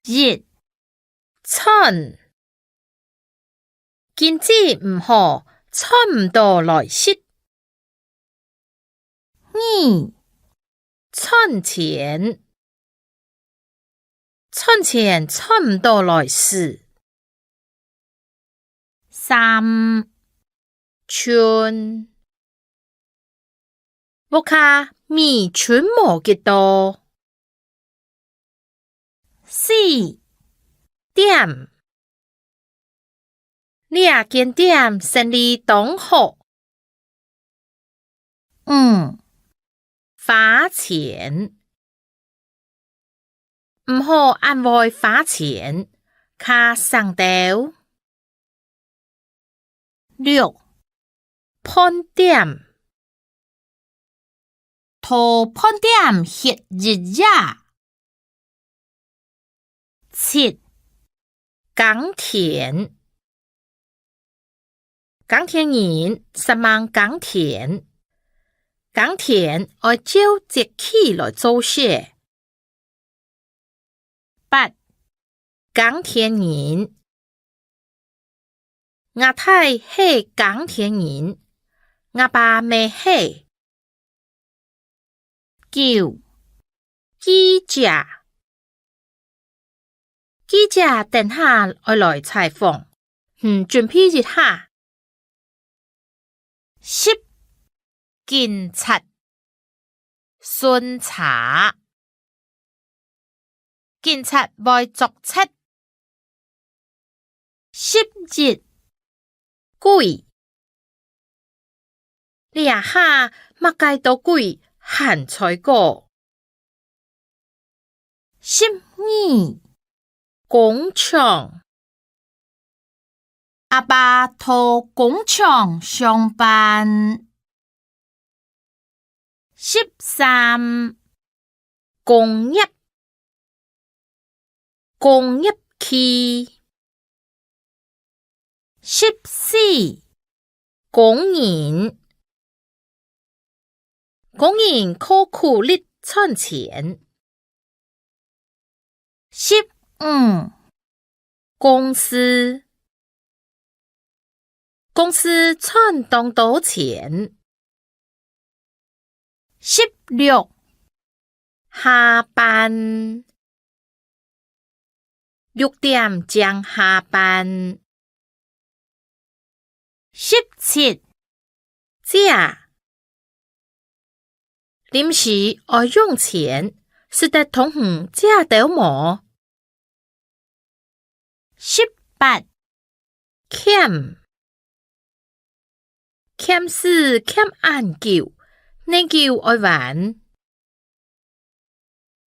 熱春，經濟唔好，差唔多來蝕。二春錢，春錢差唔多來死。三春，屋卡咪春冇幾多。四點，兩間店生意當好。五花錢，唔好安慰花錢，卡上吊。六盤點，拖盤點歇日夜。七耕田，耕田人十萬耕田，耕田愛照節氣來做些。八耕田人，我太係耕田人，我爸未係。九記者，記者等下愛來採訪，準備一下。十警察，巡查，警察會作測。11鬼，你下乜計到鬼行才過。12工廠，阿爸到工廠上班。13工業，工業區。14工人，工人靠苦力賺錢。15公司，公司賺當多錢。16下班，6點將下班。17假，臨時愛用錢，是得同行假到冇。18欠，欠是欠晏叫，你叫愛玩。